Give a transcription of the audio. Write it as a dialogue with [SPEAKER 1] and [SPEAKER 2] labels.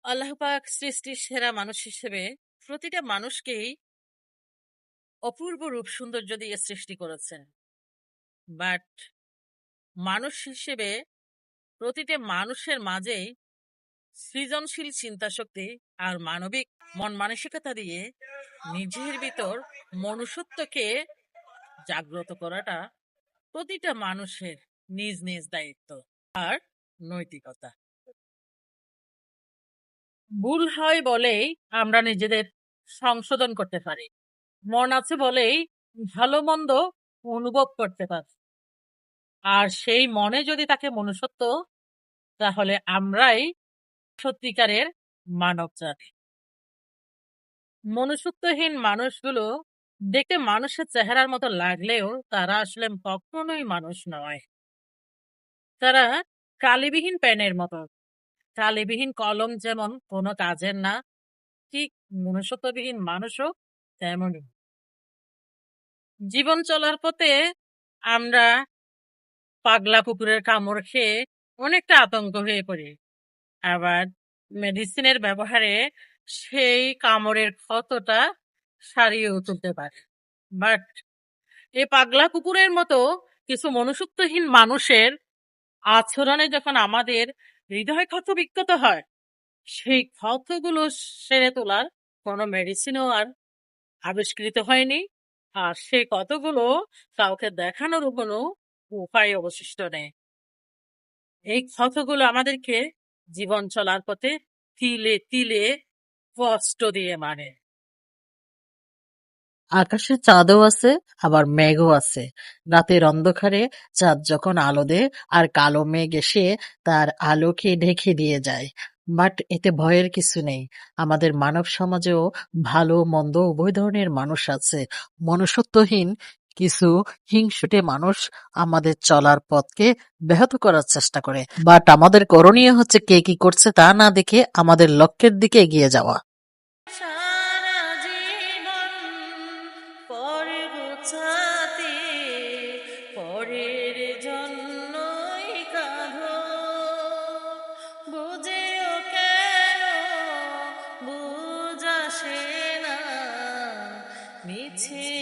[SPEAKER 1] আল্লাহ পাক সৃষ্টির সেরা মানুষ হিসেবে প্রতিটা মানুষকেই অপূর্ব রূপ সৌন্দর্য দিয়ে সৃষ্টি করেছেন। বাট মানুষ হিসেবে প্রতিটা মানুষের মাঝেই সৃজনশীল চিন্তাশক্তি আর মানবিক মন মানসিকতা দিয়ে নিজের ভিতর মনুষ্যত্বকে জাগ্রত করাটা প্রতিটা মানুষের নিজ নিজ দায়িত্ব আর নৈতিকতা। ভুল হয় বলেই আমরা নিজেদের সংশোধন করতে পারি, মন আছে বলেই ভালো মন্দ অনুভব করতে পারি। আর সেই মনে যদি তাকে মনুষ্যত্ব, তাহলে আমরাই সত্যিকারের মানব জাতি। মনুষ্যত্বহীন মানুষগুলো দেখতে মানুষের চেহারার মতো লাগলেও তারা আসলে কখনোই মানুষ নয়। তারা কালিবিহীন পেনের মতো। কালিবিহীন কলম যেমন কোনো কাজের না, ঠিক মনুষ্যত্ববিহীন মানুষও তেমনই। জীবন চলার পথে আমরা পাগলা কুকুরের কামড় খেয়ে অনেকটা আতঙ্ক হয়ে পড়ি, আবার মেডিসিনের ব্যবহারে সেই কামড়ের ক্ষতটা সারিয়েও তুলতে পারে। বাট এই পাগলা কুকুরের মতো কিছু মনুষ্যত্বহীন মানুষের আচরণে যখন আমাদের হৃদয় ক্ষত বিক্ষত হয়, সেই ক্ষতগুলো সেরে তোলার কোনো মেডিসিনও আর আবিষ্কৃত হয়নি। আর সেই ক্ষতগুলো কাউকে দেখানোর কোনো উপায় অবশিষ্ট নেই। এই ক্ষতগুলো আমাদেরকে জীবন চলার পথে তিলে তিলে কষ্ট দিয়ে মানে। আকাশে চাঁদও আছে, আবার মেঘও আছে। রাতের অন্ধকারে চাঁদ যখন আলো দেয় আর কালো মেঘ এসে তার আলোকে ঢেকে দিয়ে যায়। বাট এতে ভয়ের কিছু নেই। আমাদের মানব সমাজেও ভালো মন্দ উভয় ধরনের মানুষ আছে। মনুষ্যত্বহীন কিছু হিংসুটে মানুষ আমাদের চলার পথকে ব্যাহত করার চেষ্টা করে। বাট আমাদের করণীয় হচ্ছে কে কি করছে তা না দেখে আমাদের লক্ষ্যের দিকে এগিয়ে যাওয়া।
[SPEAKER 2] সারা জীবন পরে গোছাতে পরের জন্যই কাঁদো, বুঝেও কেন বুঝ আসে না, মিছে